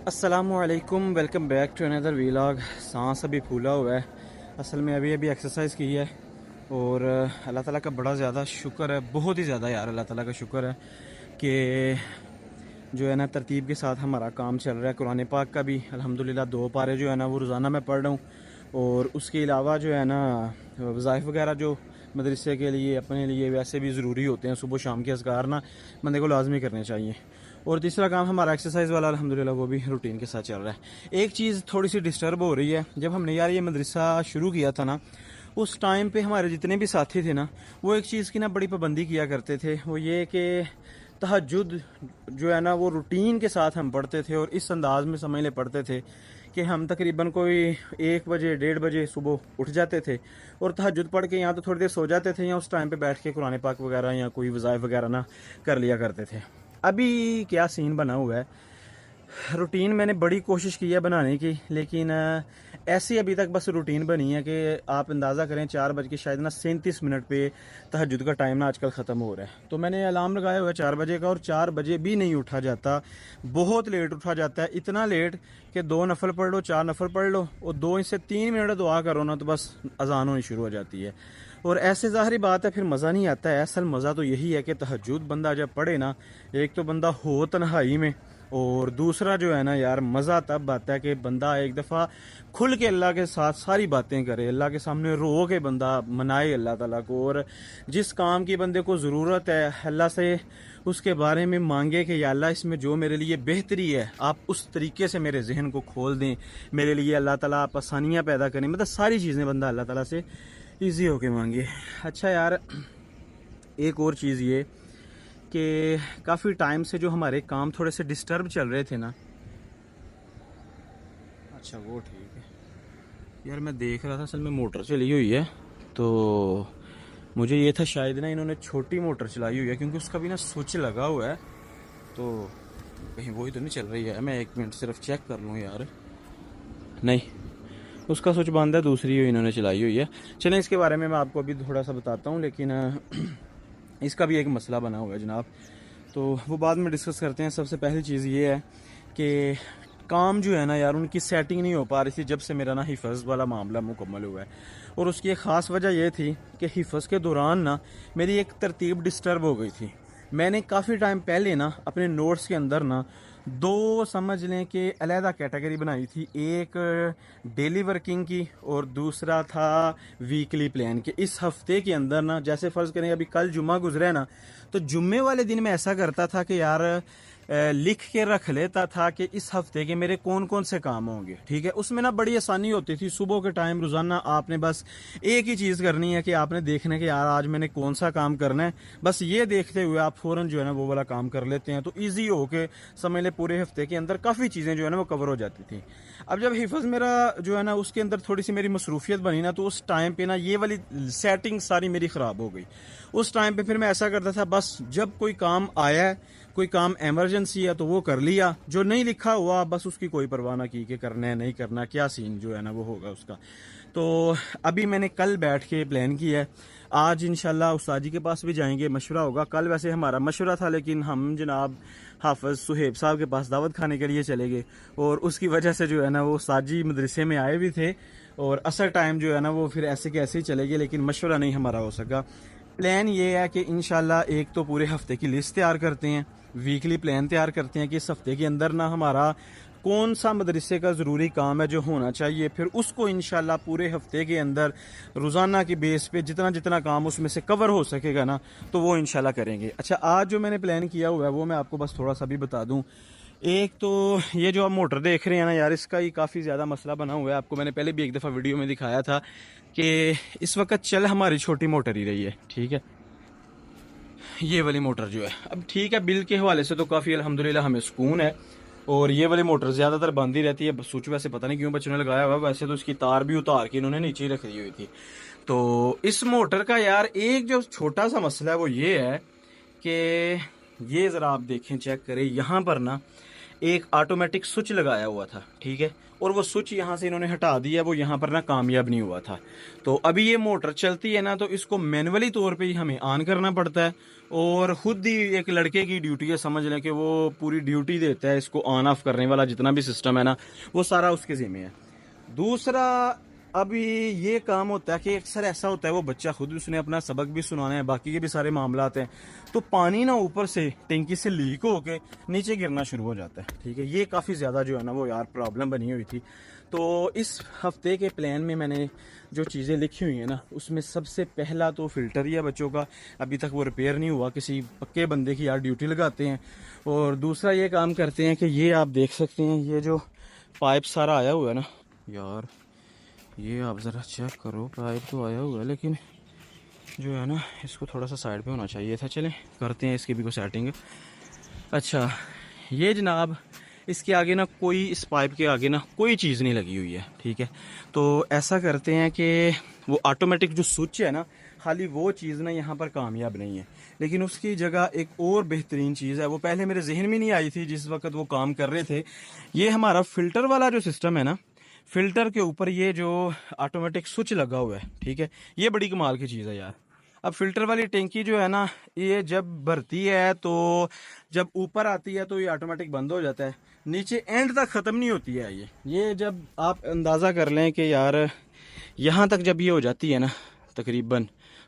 السلام علیکم، welcome back to another vlog. سانس ابھی پھولا ہوا ہے، اصل میں ابھی ایکسرسائز کی ہے اور اللہ تعالیٰ کا بڑا زیادہ شکر ہے، بہت ہی زیادہ یار اللہ تعالیٰ کا شکر ہے کہ جو ہے نا ترتیب کے ساتھ ہمارا کام چل رہا ہے۔ قرآن پاک کا بھی الحمدللہ 2 پارے جو ہے نا وہ روزانہ میں پڑھ رہا ہوں، اور اس کے علاوہ جو ہے نا وظائف وغیرہ جو مدرسے کے لیے اپنے لیے ویسے بھی ضروری ہوتے ہیں، صبح شام کے اذکار نا بندے کو لازمی کرنے چاہیے۔ اور تیسرا کام ہمارا ایکسرسائز والا الحمدللہ وہ بھی روٹین کے ساتھ چل رہا ہے۔ ایک چیز تھوڑی سی ڈسٹرب ہو رہی ہے، جب ہم نے یار یہ مدرسہ شروع کیا تھا نا، اس ٹائم پہ ہمارے جتنے بھی ساتھی تھے نا وہ ایک چیز کی نا بڑی پابندی کیا کرتے تھے، وہ یہ کہ تہجد جو ہے نا وہ روٹین کے ساتھ ہم پڑھتے تھے، اور اس انداز میں سمجھ لے پڑھتے تھے کہ ہم تقریباً کوئی 1 بجے 1:30 بجے صبح اٹھ جاتے تھے اور تہجد پڑھ کے یا تو تھوڑی دیر سو جاتے تھے یا اس ٹائم پہ بیٹھ کے قرآن پاک وغیرہ یا کوئی وظائف وغیرہ نہ کر لیا کرتے تھے۔ ابھی کیا سین بنا ہوا ہے، روٹین میں نے بڑی کوشش کی ہے بنانے کی، لیکن ایسی ابھی تک بس روٹین بنی ہے کہ آپ اندازہ کریں 4 بج کے شاید نا 37 منٹ پہ تہجد کا ٹائم نا آج کل ختم ہو رہا ہے۔ تو میں نے الارم لگایا ہوا ہے 4 بجے کا، اور 4 بجے بھی نہیں اٹھا جاتا، بہت لیٹ اٹھا جاتا ہے، اتنا لیٹ کہ 2 نفل پڑھ لو، 4 نفل پڑھ لو اور 2 سے 3 منٹ دعا کرو نا تو بس اذان ہونی شروع ہو جاتی ہے۔ اور ایسے ظاہری بات ہے پھر مزہ نہیں آتا ہے۔ اصل مزہ تو یہی ہے کہ تہجد بندہ جب پڑھے نا، ایک تو بندہ ہو تنہائی میں، اور دوسرا جو ہے نا یار مزہ تب آتا ہے کہ بندہ ایک دفعہ کھل کے اللہ کے ساتھ ساری باتیں کرے، اللہ کے سامنے رو کے بندہ منائے اللہ تعالیٰ کو، اور جس کام کی بندے کو ضرورت ہے اللہ سے اس کے بارے میں مانگے کہ یا اللہ اس میں جو میرے لیے بہتری ہے آپ اس طریقے سے میرے ذہن کو کھول دیں، میرے لیے اللہ تعالیٰ آپ آسانیاں پیدا کریں، مطلب ساری چیزیں بندہ اللہ تعالیٰ سے ایزی ہو کے مانگے۔ اچھا یار، ایک اور چیز یہ کہ کافی ٹائم سے جو ہمارے کام تھوڑے سے ڈسٹرب چل رہے تھے نا، اچھا وہ ٹھیک ہے یار، میں دیکھ رہا تھا اصل میں موٹر چلی ہوئی ہے، تو مجھے یہ تھا شاید نا انہوں نے چھوٹی موٹر چلائی ہوئی ہے، کیونکہ اس کا بھی نا سوئچ لگا ہوا ہے، تو کہیں وہی تو نہیں چل رہی ہے۔ میں 1 منٹ صرف چیک کر لوں یار، نہیں اس کا سوئچ بند ہے، دوسری انہوں نے چلائی ہوئی ہے۔ چلیں اس کے بارے میں آپ کو ابھی تھوڑا سا بتاتا ہوں، لیکن اس کا بھی ایک مسئلہ بنا ہوا ہے جناب، تو وہ بعد میں ڈسکس کرتے ہیں۔ سب سے پہلی چیز یہ ہے کہ کام جو ہے نا یار ان کی سیٹنگ نہیں ہو پا رہی تھی جب سے میرا نا حفظ والا معاملہ مکمل ہوا ہے، اور اس کی ایک خاص وجہ یہ تھی کہ حفظ کے دوران نا میری ایک ترتیب ڈسٹرب ہو گئی تھی۔ میں نے کافی ٹائم پہلے نا اپنے نوٹس کے اندر نا 2 سمجھ لیں کہ علیحدہ کیٹیگری بنائی تھی، ایک ڈیلی ورکنگ کی اور دوسرا تھا ویکلی پلان، کہ اس ہفتے کے اندر نا جیسے فرض کریں ابھی کل جمعہ گزرا ہے نا، تو جمعے والے دن میں ایسا کرتا تھا کہ یار لکھ کے رکھ لیتا تھا کہ اس ہفتے کے میرے کون کون سے کام ہوں گے، ٹھیک ہے۔ اس میں نا بڑی آسانی ہوتی تھی، صبح کے ٹائم روزانہ آپ نے بس ایک ہی چیز کرنی ہے کہ آپ نے دیکھنا کہ یار آج میں نے کون سا کام کرنا ہے، بس یہ دیکھتے ہوئے آپ فوراً جو ہے نا وہ والا کام کر لیتے ہیں، تو ایزی ہو کے سمجھ لے پورے ہفتے کے اندر کافی چیزیں جو ہے نا وہ کور ہو جاتی تھی۔ اب جب حفظ میرا جو ہے نا اس کے اندر تھوڑی سی میری مصروفیت بنی نا، تو اس ٹائم پہ نا یہ والی سیٹنگ ساری میری خراب ہو گئی۔ اس ٹائم پہ پھر میں ایسا کرتا تھا، بس جب کوئی کام آیا ہے، کوئی کام ایمرجنسی ہے تو وہ کر لیا، جو نہیں لکھا ہوا بس اس کی کوئی پرواہ نہ کی کہ کرنا ہے نہیں کرنا، کیا سین جو ہے نا وہ ہوگا اس کا۔ تو ابھی میں نے کل بیٹھ کے پلان کیا ہے، آج انشاءاللہ استاد جی کے پاس بھی جائیں گے، مشورہ ہوگا۔ کل ویسے ہمارا مشورہ تھا لیکن ہم جناب حافظ صہیب صاحب کے پاس دعوت کھانے کے لیے چلے گئے، اور اس کی وجہ سے جو ہے نا وہ استاد جی مدرسے میں آئے بھی تھے، اور اثر ٹائم جو ہے نا وہ پھر ایسے کے ایسے ہی چلے گئے، لیکن مشورہ نہیں ہمارا ہو سکا۔ پلان یہ ہے کہ انشاءاللہ ایک تو پورے ہفتے کی لسٹ تیار کرتے ہیں، ویکلی پلان تیار کرتے ہیں کہ اس ہفتے کے اندر نا ہمارا کون سا مدرسے کا ضروری کام ہے جو ہونا چاہیے، پھر اس کو انشاءاللہ پورے ہفتے کے اندر روزانہ کی بیس پہ جتنا جتنا کام اس میں سے کور ہو سکے گا نا تو وہ انشاءاللہ کریں گے۔ اچھا، آج جو میں نے پلان کیا ہوا ہے وہ میں آپ کو بس تھوڑا سا بھی بتا دوں۔ ایک تو یہ جو آپ موٹر دیکھ رہے ہیں نا یار، اس کا ہی کافی زیادہ مسئلہ بنا ہوا ہے، آپ کو میں نے پہلے بھی ایک دفعہ ویڈیو میں دکھایا تھا کہ اس وقت چل ہماری چھوٹی موٹر ہی رہی ہے، ٹھیک ہے، یہ والی موٹر جو ہے اب ٹھیک ہے، بل کے حوالے سے تو کافی الحمدللہ ہمیں سکون ہے، اور یہ والی موٹر زیادہ تر بند ہی رہتی ہے، سوئچ ویسے پتہ نہیں کیوں بچوں نے لگایا ہوا، ویسے تو اس کی تار بھی اتار کے انہوں نے نیچے ہی رکھ دی ہوئی تھی۔ تو اس موٹر کا یار ایک جو چھوٹا سا مسئلہ ہے وہ یہ ہے کہ یہ ذرا آپ دیکھیں، چیک کریں، یہاں پر نا ایک آٹومیٹک سوئچ لگایا ہوا تھا، ٹھیک ہے، اور وہ سوئچ یہاں سے انہوں نے ہٹا دیا، وہ یہاں پر نا کامیاب نہیں ہوا تھا. تو ابھی یہ موٹر چلتی ہے نا تو اس کو مینولی طور پہ ہی ہمیں آن کرنا پڑتا ہے، اور خود ہی ایک لڑکے کی ڈیوٹی ہے، سمجھ لیں کہ وہ پوری ڈیوٹی دیتا ہے اس کو آن آف کرنے والا، جتنا بھی سسٹم ہے نا وہ سارا اس کے ذمہ ہے. دوسرا ابھی یہ کام ہوتا ہے کہ اکثر ایسا ہوتا ہے وہ بچہ خود اس نے اپنا سبق بھی سنانا ہے، باقی کے بھی سارے معاملات ہیں، تو پانی نا اوپر سے ٹینکی سے لیک ہو کے نیچے گرنا شروع ہو جاتا ہے، ٹھیک ہے. یہ کافی زیادہ جو ہے نا وہ یار پرابلم بنی ہوئی تھی. تو اس ہفتے کے پلان میں نے جو چیزیں لکھی ہوئی ہیں نا اس میں سب سے پہلا تو فلٹر ہی ہے بچوں کا، ابھی تک وہ ریپیئر نہیں ہوا، کسی پکے بندے کی یار ڈیوٹی لگاتے ہیں. اور دوسرا یہ کام کرتے ہیں کہ یہ آپ دیکھ سکتے ہیں یہ جو پائپ سارا آیا ہوا ہے نا یار، یہ آپ ذرا چیک کرو، پائپ تو آیا ہوا ہے لیکن جو ہے نا اس کو تھوڑا سا سائڈ پہ ہونا چاہیے تھا. چلیں کرتے ہیں اس کی بھی کوئی سیٹنگ. اچھا یہ جناب اس کے آگے نا کوئی، اس پائپ کے آگے نا کوئی چیز نہیں لگی ہوئی ہے، ٹھیک ہے. تو ایسا کرتے ہیں کہ وہ آٹومیٹک جو سوئچ ہے نا، خالی وہ چیز نا یہاں پر کامیاب نہیں ہے، لیکن اس کی جگہ ایک اور بہترین چیز ہے، وہ پہلے میرے ذہن میں نہیں آئی تھی جس وقت وہ کام کر رہے تھے. یہ ہمارا فلٹر والا جو سسٹم ہے نا، فلٹر کے اوپر یہ جو آٹومیٹک سوئچ لگا ہوا ہے، ٹھیک ہے، یہ بڑی کمال کی چیز ہے یار. اب فلٹر والی ٹینکی جو ہے نا یہ جب بھرتی ہے تو جب اوپر آتی ہے تو یہ آٹومیٹک بند ہو جاتا ہے، نیچے اینڈ تک ختم نہیں ہوتی ہے. یہ جب آپ اندازہ کر لیں کہ یار یہاں تک جب یہ ہو جاتی ہے نا تقریباً،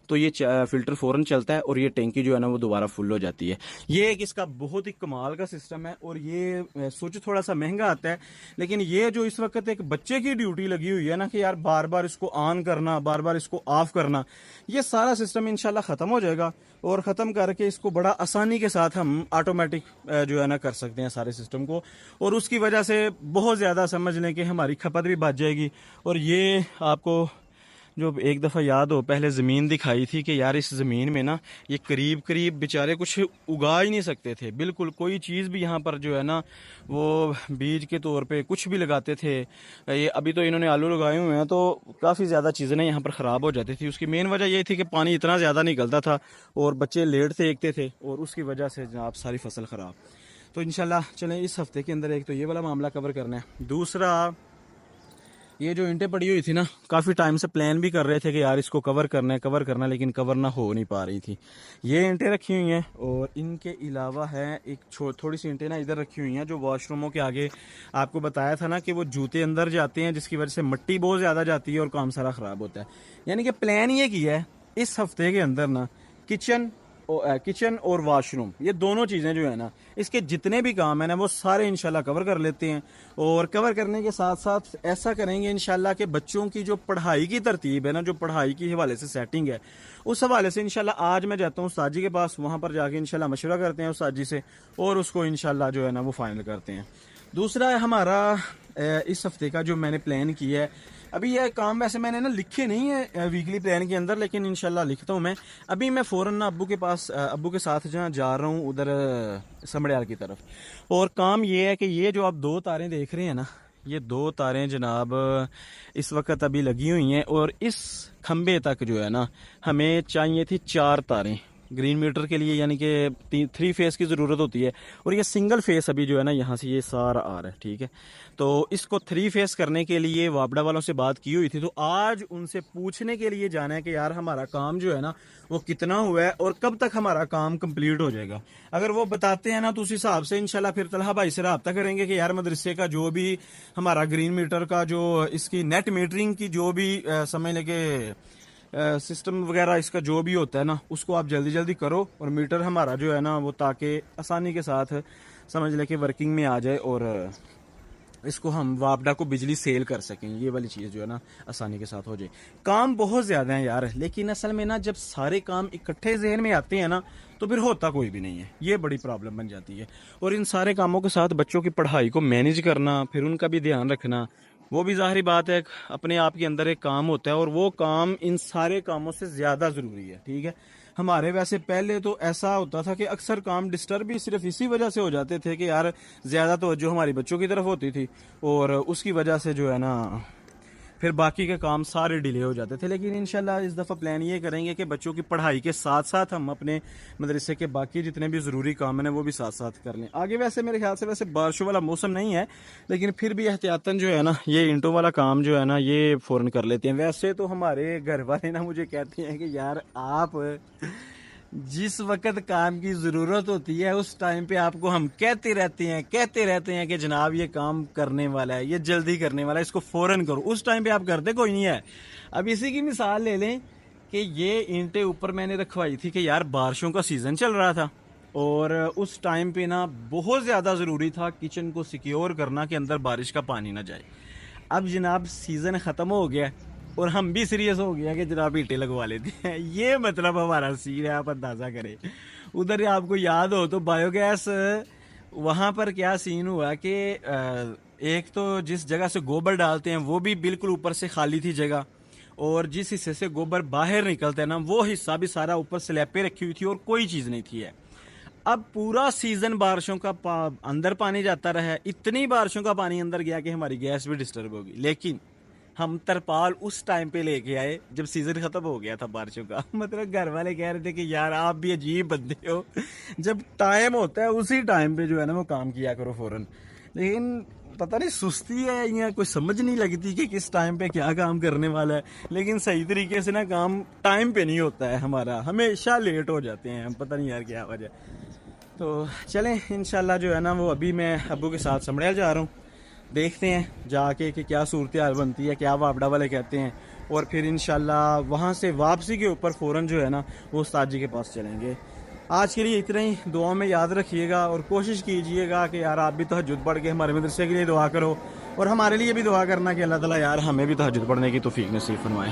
تو یہ فلٹر فوراً چلتا ہے اور یہ ٹینکی جو ہے نا وہ دوبارہ فل ہو جاتی ہے. یہ ایک اس کا بہت ہی کمال کا سسٹم ہے، اور یہ سوچ تھوڑا سا مہنگا آتا ہے، لیکن یہ جو اس وقت ایک بچے کی ڈیوٹی لگی ہوئی ہے نا کہ یار بار بار اس کو آن کرنا، بار بار اس کو آف کرنا، یہ سارا سسٹم انشاءاللہ ختم ہو جائے گا، اور ختم کر کے اس کو بڑا آسانی کے ساتھ ہم آٹومیٹک جو ہے نا کر سکتے ہیں سارے سسٹم کو، اور اس کی وجہ سے بہت زیادہ سمجھ لیں کہ ہماری کھپت بھی بچ جائے گی. اور یہ آپ کو جو ایک دفعہ یاد ہو پہلے زمین دکھائی تھی کہ یار اس زمین میں نا یہ قریب قریب بیچارے کچھ اگا ہی نہیں سکتے تھے، بالکل کوئی چیز بھی یہاں پر جو ہے نا وہ بیج کے طور پہ کچھ بھی لگاتے تھے. یہ ابھی تو انہوں نے آلو لگائے ہوئے ہیں تو کافی زیادہ چیزیں نا یہاں پر خراب ہو جاتی تھی. اس کی مین وجہ یہ تھی کہ پانی اتنا زیادہ نکلتا تھا اور بچے لیٹ سے ایکتے تھے، اور اس کی وجہ سے جناب ساری فصل خراب. تو انشاءاللہ چلیں اس ہفتے کے اندر ایک تو یہ والا معاملہ کور کرنا ہے. دوسرا یہ جو اینٹیں پڑی ہوئی تھی نا، کافی ٹائم سے پلان بھی کر رہے تھے کہ یار اس کو کور کرنا لیکن کور نہ ہو نہیں پا رہی تھی. یہ اینٹیں رکھی ہوئی ہیں، اور ان کے علاوہ ہے ایک تھوڑی سی اینٹیں نا ادھر رکھی ہوئی ہیں جو واش روموں کے آگے آپ کو بتایا تھا نا کہ وہ جوتے اندر جاتے ہیں، جس کی وجہ سے مٹی بہت زیادہ جاتی ہے اور کام سارا خراب ہوتا ہے. یعنی کہ پلان یہ کیا ہے اس ہفتے کے اندر نا کچن اور واش روم، یہ دونوں چیزیں جو ہے نا اس کے جتنے بھی کام ہیں نا وہ سارے انشاءاللہ کور کر لیتے ہیں. اور کور کرنے کے ساتھ ساتھ ایسا کریں گے انشاءاللہ کہ بچوں کی جو پڑھائی کی ترتیب ہے نا، جو پڑھائی کے حوالے سے سیٹنگ ہے، اس حوالے سے انشاءاللہ آج میں جاتا ہوں استاد جی کے پاس، وہاں پر جا کے انشاءاللہ مشورہ کرتے ہیں استاد جی سے، اور اس کو انشاءاللہ جو ہے نا وہ فائنل کرتے ہیں. دوسرا ہے ہمارا اس ہفتے کا جو میں نے پلان کیا ہے، ابھی یہ کام ویسے میں نے نا لکھے نہیں ہے ویکلی پلان کے اندر، لیکن انشاءاللہ لکھتا ہوں میں. ابھی میں فوراً نا ابو کے ساتھ جہاں جا رہا ہوں ادھر سمڑیال کی طرف، اور کام یہ ہے کہ یہ جو آپ 2 تاریں دیکھ رہے ہیں نا، یہ 2 تاریں جناب اس وقت ابھی لگی ہوئی ہیں، اور اس کھمبے تک جو ہے نا ہمیں چاہیے تھی 4 تاریں گرین میٹر کے لیے، یعنی کہ 3 فیس کی ضرورت ہوتی ہے، اور یہ سنگل فیس ابھی جو ہے نا یہاں سے یہ سارا آ رہا ہے، ٹھیک ہے. تو اس کو 3 فیس کرنے کے لیے وابڈا والوں سے بات کی ہوئی تھی، تو آج ان سے پوچھنے کے لیے جانا ہے کہ یار ہمارا کام جو ہے نا وہ کتنا ہوا ہے اور کب تک ہمارا کام کمپلیٹ ہو جائے گا. اگر وہ بتاتے ہیں نا تو اس حساب سے انشاءاللہ پھر طلحہ بھائی سے رابطہ کریں گے کہ یار مدرسے کا جو بھی ہمارا گرین میٹر کا جو اس کی نیٹ میٹرنگ کی جو بھی سمجھ لیں کہ سسٹم وغیرہ اس کا جو بھی ہوتا ہے نا اس کو آپ جلدی جلدی کرو، اور میٹر ہمارا جو ہے نا وہ تاکہ آسانی کے ساتھ سمجھ لیں کہ ورکنگ میں آ جائے، اور اس کو ہم وابڈا کو بجلی سیل کر سکیں. یہ والی چیز جو ہے نا آسانی کے ساتھ ہو جائے. کام بہت زیادہ ہیں یار، لیکن اصل میں نا جب سارے کام اکٹھے ذہن میں آتے ہیں نا تو پھر ہوتا کوئی بھی نہیں ہے، یہ بڑی پرابلم بن جاتی ہے. اور ان سارے کاموں کے ساتھ بچوں کی پڑھائی کو مینیج کرنا، پھر ان کا بھی دھیان رکھنا، وہ بھی ظاہری بات ہے اپنے آپ کے اندر ایک کام ہوتا ہے، اور وہ کام ان سارے کاموں سے زیادہ ضروری ہے، ٹھیک ہے. ہمارے ویسے پہلے تو ایسا ہوتا تھا کہ اکثر کام ڈسٹرب بھی صرف اسی وجہ سے ہو جاتے تھے کہ یار زیادہ توجہ ہماری بچوں کی طرف ہوتی تھی، اور اس کی وجہ سے جو ہے نا پھر باقی کے کام سارے ڈیلے ہو جاتے تھے. لیکن انشاءاللہ اس دفعہ پلان یہ کریں گے کہ بچوں کی پڑھائی کے ساتھ ساتھ ہم اپنے مدرسے کے باقی جتنے بھی ضروری کام ہیں وہ بھی ساتھ ساتھ کر لیں. آگے ویسے میرے خیال سے ویسے بارشوں والا موسم نہیں ہے، لیکن پھر بھی احتیاطاً جو ہے نا یہ اینٹوں والا کام جو ہے نا یہ فوراً کر لیتے ہیں. ویسے تو ہمارے گھر والے نا مجھے کہتے ہیں کہ یار آپ جس وقت کام کی ضرورت ہوتی ہے اس ٹائم پہ آپ کو ہم کہتے رہتے ہیں کہ جناب یہ کام کرنے والا ہے، یہ جلدی کرنے والا ہے، اس کو فوراً کرو. اس ٹائم پہ آپ کرتے کوئی نہیں ہے. اب اسی کی مثال لے لیں کہ یہ اینٹیں اوپر میں نے رکھوائی تھی کہ یار بارشوں کا سیزن چل رہا تھا اور اس ٹائم پہ نا بہت زیادہ ضروری تھا کچن کو سیکیور کرنا کہ اندر بارش کا پانی نہ جائے. اب جناب سیزن ختم ہو گیا اور ہم بھی سیریس ہو گیا کہ جناب اینٹیں لگوا لیتے ہیں. یہ مطلب ہمارا سین ہے، آپ اندازہ کریں. ادھر آپ کو یاد ہو تو بایو گیس وہاں پر کیا سین ہوا کہ ایک تو جس جگہ سے گوبر ڈالتے ہیں وہ بھی بالکل اوپر سے خالی تھی جگہ، اور جس حصے سے گوبر باہر نکلتا ہے نا وہ حصہ بھی سارا اوپر سلیب پہ رکھی ہوئی تھی اور کوئی چیز نہیں تھی ہے. اب پورا سیزن بارشوں کا اندر پانی جاتا رہا ہے، اتنی بارشوں کا پانی اندر گیا کہ ہماری گیس بھی ڈسٹرب ہوگی. لیکن ہم ترپال اس ٹائم پہ لے کے آئے جب سیزن ختم ہو گیا تھا بارشوں کا. مطلب گھر والے کہہ رہے تھے کہ یار آپ بھی عجیب بندے ہو، جب ٹائم ہوتا ہے اسی ٹائم پہ جو ہے نا وہ کام کیا کرو فوراً. لیکن پتہ نہیں سستی ہے یا کوئی سمجھ نہیں لگتی کہ کس ٹائم پہ کیا کام کرنے والا ہے. لیکن صحیح طریقے سے نا کام ٹائم پہ نہیں ہوتا ہے ہمارا، ہمیشہ لیٹ ہو جاتے ہیں. پتہ نہیں یار کیا وجہ. تو چلیں انشاءاللہ جو ہے نا وہ ابھی میں ابو کے ساتھ سمڑیال جا رہا ہوں، دیکھتے ہیں جا کے کہ کیا صورتحال بنتی ہے، کیا واپڈا والے کہتے ہیں، اور پھر انشاءاللہ وہاں سے واپسی کے اوپر فوراً جو ہے نا وہ استاد جی کے پاس چلیں گے. آج کے لیے اتنا ہی. دعاؤں میں یاد رکھیے گا اور کوشش کیجئے گا کہ یار آپ بھی تہجد پڑھ کے ہمارے مدرسے کے لیے دعا کرو، اور ہمارے لیے بھی دعا کرنا کہ اللہ تعالیٰ یار ہمیں بھی تہجد پڑھنے کی توفیق نصیب فرمائے.